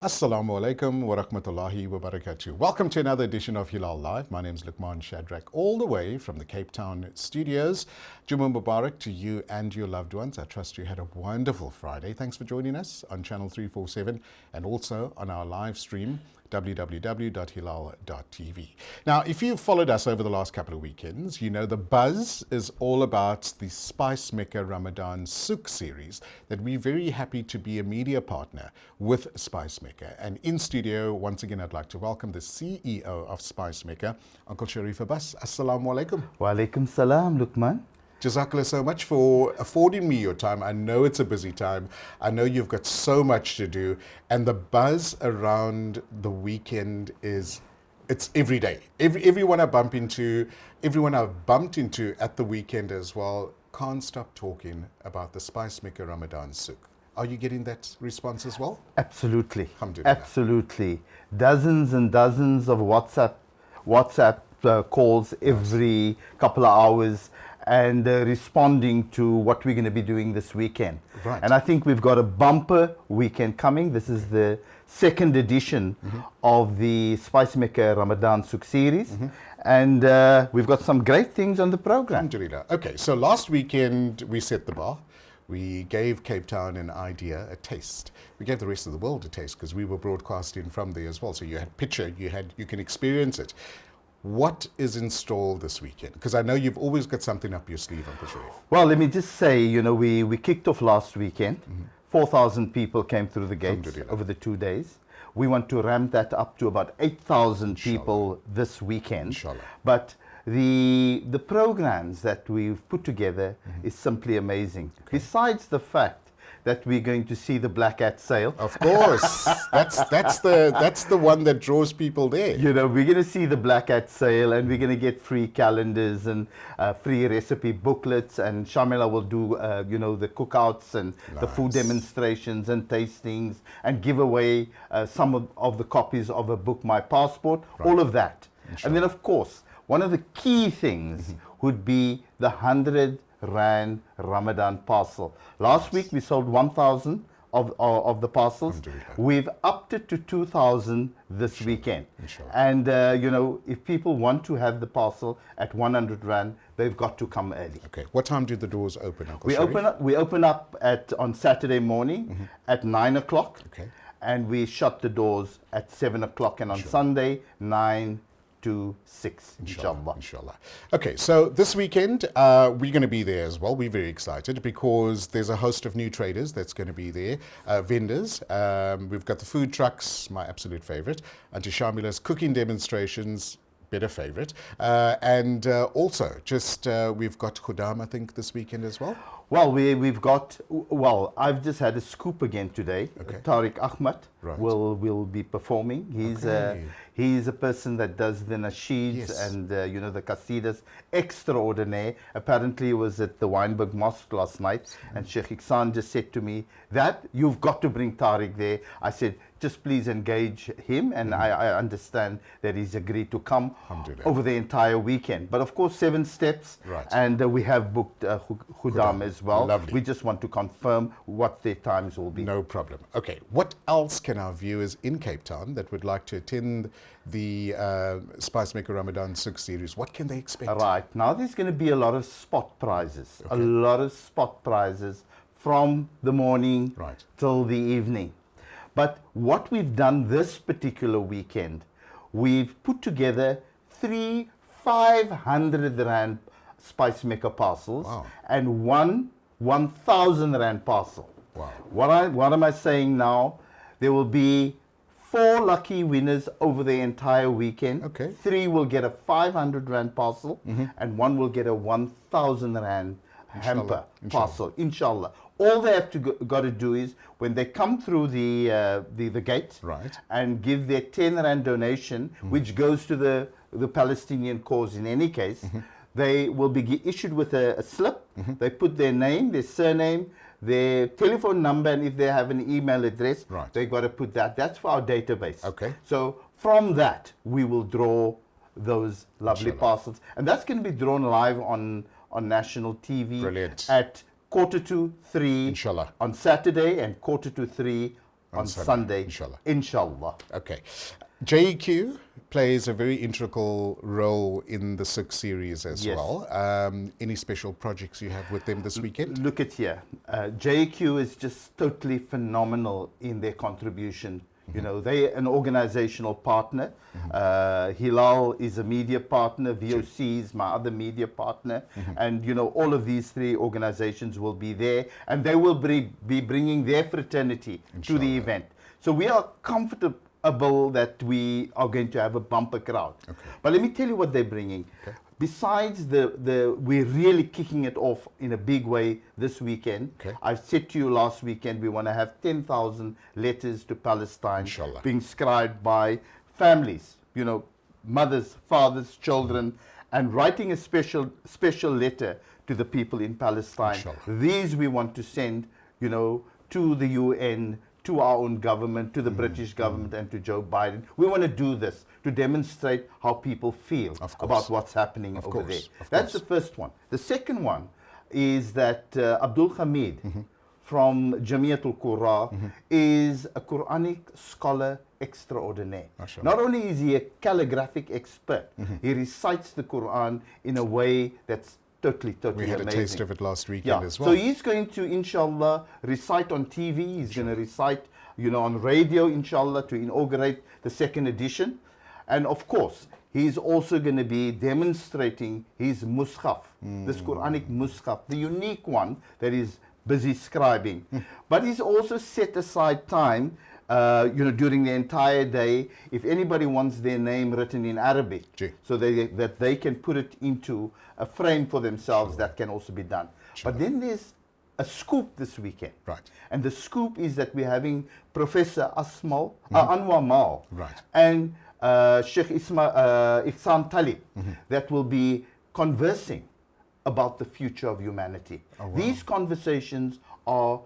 Assalamu alaikum wa rahmatullahi wa barakatuh. Welcome to another edition of Hilaal Live. My name is Luqmaan, Shadrach, all the way from the Cape Town studios. Jummah Mubarak to you and your loved ones. I trust you had a wonderful Friday. Thanks for joining us on Channel 347 and also on our live stream, www.hilal.tv. Now, if you've followed us over the last couple of weekends, you know the buzz is all about the Spice Mecca Ramadan Souk series that we're very happy to be a media partner with Spice Mecca. And in studio, once again, I'd like to welcome the CEO of Spice Mecca, Uncle Shareef Abbas. Assalamu alaikum. Wa alaikum salam, Luqmaan. Jazakallah so much for affording me your time. I know it's a busy time. I know you've got so much to do. And the buzz around the weekend it's every day. Everyone I've bumped into at the weekend as well can't stop talking about the Spice Mecca Ramadan Souk. Are you getting that response as well? Absolutely. Alhamdulillah. Absolutely. Dozens and dozens of WhatsApp calls every couple of hours and responding to what we're going to be doing this weekend. Right. And I think we've got a bumper weekend coming. This is the second edition of the Spice Mecca Ramadan Souk series. And we've got some great things on the program. Alhamdulillah. Okay, so last weekend we set the bar. We gave Cape Town an idea, a taste. We gave the rest of the world a taste because we were broadcasting from there as well. So you had picture, you can experience it. What is installed this weekend? Because I know you've always got something up your sleeve, Uncle Shareef. Well, let me just say, we kicked off last weekend. 4,000 people came through the gates over the 2 days. We want to ramp that up to about 8,000 people this weekend. Inshallah. But the programs that we've put together is simply amazing. Okay. Besides the fact that we're going to see the Black Hat sale. Of course, that's the one that draws people there. We're going to see the Black Hat sale, and we're going to get free calendars and free recipe booklets, and Shamila will do the cookouts and the food demonstrations and tastings, and give away some of the copies of a book, My Passport, all of that. Inshallah. And then, of course, one of the key things would be the 100 Rand Ramadan parcel. Last week we sold 1,000 of the parcels. We've upped it to 2,000 this weekend. Inshallah. And if people want to have the parcel at 100 Rand, they've got to come early. Okay. What time do the doors open, Uncle We Shareef? open up on Saturday morning at 9 o'clock. Okay. And we shut the doors at 7 o'clock, and on Sunday 9 to 6, inshallah. Inshallah. Okay, so this weekend we're going to be there as well. We're very excited because there's a host of new traders that's going to be there, vendors. We've got the food trucks, my absolute favorite, Auntie Shamila's cooking demonstrations, better favorite, and also just we've got Khudam, I think, this weekend as well. Well, I've just had a scoop again today. Okay. Tariq Ahmad Right. will be performing. He's a person that does the nasheeds and the qasidas extraordinaire. Apparently, he was at the Weinberg Mosque last night, and Sheikh Iksan just said to me that you've got to bring Tariq there. I said, just please engage him, and I understand that he's agreed to come over the entire weekend. But of course, 7 steps, and we have booked Khudam as well. Lovely. We just want to confirm what their times will be. No problem. Okay, what else can our viewers in Cape Town that would like to attend the Spice Mecca Ramadan Souk series, what can they expect? Right, now there's going to be a lot of spot prizes. A lot of spot prizes from the morning till the evening. But what we've done this particular weekend, we've put together 3 500 Rand Spice Mecca parcels and 1,000 Rand parcel. Wow. What am I saying now? There will be 4 lucky winners over the entire weekend. Okay. 3 will get a 500 Rand parcel, and 1 will get a 1,000 Rand hamper parcel, inshallah. All they have to got to do is, when they come through the gate and give their 10 Rand donation, which goes to the Palestinian cause in any case, they will be issued with a slip. They put their name, their surname, their telephone number, and if they have an email address, they've got to put that. That's for our database. Okay. So from that, we will draw those lovely parcels. And that's going to be drawn live on national TV. Brilliant. At 2:45 Inshallah. on Saturday and 2:45 on Sunday, inshallah. Okay. JQ plays a very integral role in the Souk series as well. Any special projects you have with them this weekend? Look at here. JQ is just totally phenomenal in their contribution. You know, they're an organizational partner. Hilaal is a media partner. VOC is my other media partner. And, you know, all of these three organizations will be there. And they will be bringing their fraternity to the event. So we are comfortable that we are going to have a bumper crowd. But let me tell you what they're bringing. Besides we're really kicking it off in a big way this weekend. I said to you last weekend, we want to have 10,000 letters to Palestine being scribed by families, you know, mothers, fathers, children, and writing a special letter to the people in Palestine. These we want to send, you know, to the UN, to our own government, to the British government, and to Joe Biden. We want to do this to demonstrate how people feel about what's happening over there. That's the first one. The second one is that Abdul Hamid from Jamiatul Qura is a Quranic scholar extraordinaire. Not only is he a calligraphic expert, he recites the Quran in a way that's totally we had amazing. A taste of it last weekend as well. So he's going to, inshallah, recite on TV. He's going to recite, you know, on radio, inshallah, to inaugurate the second edition. And of course, he's also going to be demonstrating his mushaf, this Quranic mushaf, the unique one that is busy scribing. But he's also set aside time, you know, during the entire day, if anybody wants their name written in Arabic, so that they can put it into a frame for themselves, that can also be done. But then there's a scoop this weekend. And the scoop is that we're having Professor Anwar Mal and Sheikh Ihsan Talib that will be conversing about the future of humanity. These conversations are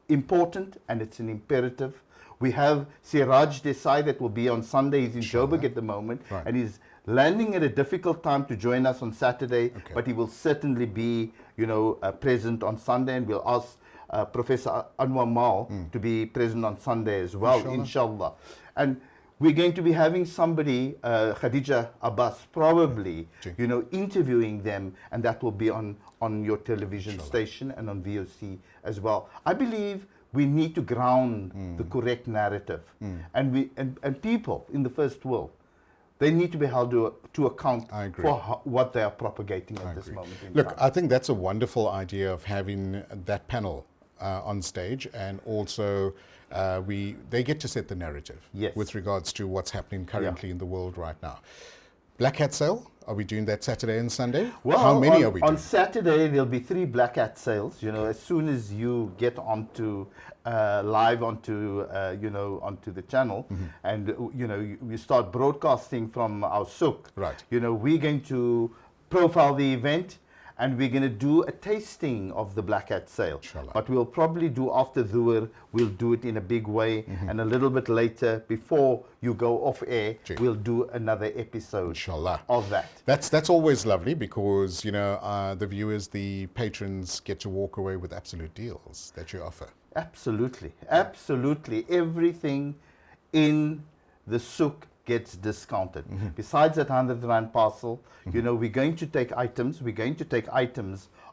important, and it's an imperative. We have Siraj Desai that will be on Sunday. He's in Joburg at the moment, and he's landing at a difficult time to join us on Saturday, but he will certainly be, you know, present on Sunday, and we'll ask Professor Anwar Mal to be present on Sunday as well, inshallah. And we're going to be having somebody, Khadija Abbas, probably, you know, interviewing them, and that will be on your television station and on VOC as well. I believe we need to ground the correct narrative, and people in the first world, they need to be held to account for what they are propagating at this moment in time. Look, I think that's a wonderful idea of having that panel on stage, and also they get to set the narrative with regards to what's happening currently in the world right now. Black Hat Sale, are we doing that Saturday and Sunday? Well, how many are we doing? On Saturday, there'll be 3 Black Hat sales. You know, as soon as you get onto live onto you know, onto the channel, and you know, we start broadcasting from our Souk. You know, we're going to profile the event, and we're going to do a tasting of the Black Hat sale. But we'll probably do after Dhuhr, we'll do it in a big way, and a little bit later, before you go off air, we'll do another episode of that. That's always lovely, because, you know, the viewers, the patrons get to walk away with absolute deals that you offer. Absolutely, absolutely. Everything in the Souk gets discounted. Besides that 100 Rand parcel, you know, we're going to take items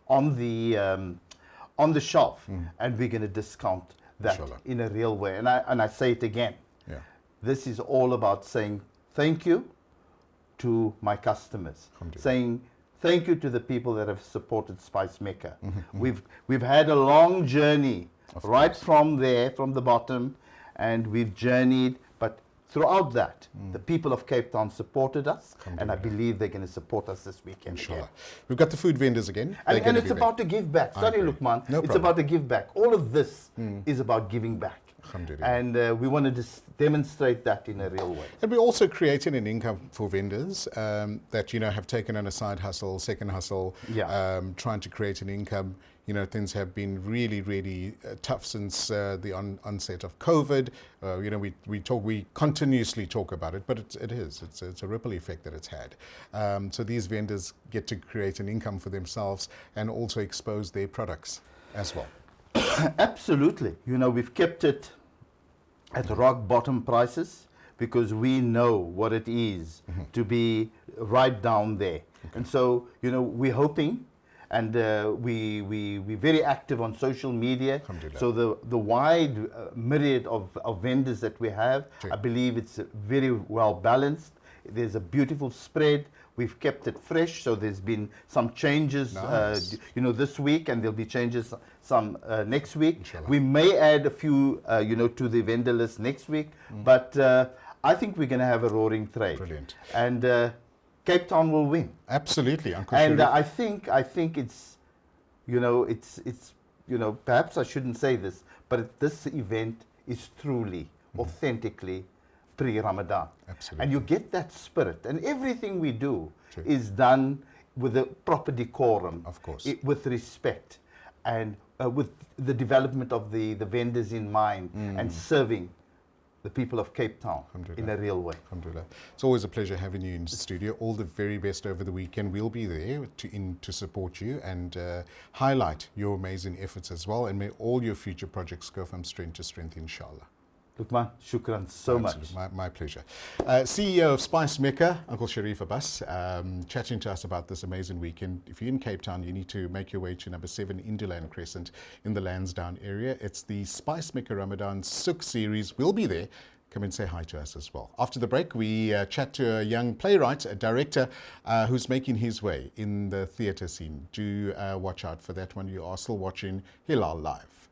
on the shelf, and we're going to discount that in a real way. And I say it again. This is all about saying thank you to my customers, saying thank you to the people that have supported Spice Mecca. We've had a long journey from there, from the bottom, and we've journeyed. But throughout that, the people of Cape Town supported us, and I believe they're going to support us this weekend again. We've got the food vendors again. And it's about to give back. Sorry, Luqmaan. It's about to give back. All of this is about giving back. And we want to demonstrate that in a real way. And we're also creating an income for vendors that, you know, have taken on a side hustle, second hustle, trying to create an income. You know, things have been really, really tough since the onset of COVID. You know, we continuously talk about it, but it's a ripple effect that it's had. So these vendors get to create an income for themselves and also expose their products as well. Absolutely. You know, we've kept it at rock bottom prices, because we know what it is to be right down there. And so, you know, we're hoping, and we're very active on social media. Alhamdulillah. So the wide myriad of vendors that we have, Sure. I believe it's very well balanced. There's a beautiful spread. We've kept it fresh, so there's been some changes, Nice. you know, this week, and there'll be changes some next week. Inshallah. We may add a few, you know, to the vendor list next week, but I think we're going to have a roaring trade. Brilliant. And Cape Town will win. Absolutely, Uncle And Shareef. I think it's, you know, it's you know, perhaps I shouldn't say this, but this event is truly, authentically pre-Ramadan. Absolutely. And you get that spirit, and everything we do True. is done with a proper decorum, Of course. with respect, and with the development of the vendors in mind, and serving the people of Cape Town in a real way. Alhamdulillah. It's always a pleasure having you in the studio. All the very best over the weekend. We'll be there to support you and highlight your amazing efforts as well. And may all your future projects go from strength to strength, inshallah. Luqmaan, shukran so much. Absolutely. My pleasure. CEO of Spice Mecca, Uncle Shareef Abbas, chatting to us about this amazing weekend. If you're in Cape Town, you need to make your way to number 7 Induland Crescent in the Lansdowne area. It's the Spice Mecca Ramadan Souk series. We'll be there. Come and say hi to us as well. After the break, we chat to a young playwright, a director who's making his way in the theatre scene. Do watch out for that one. You are still watching Hilaal live.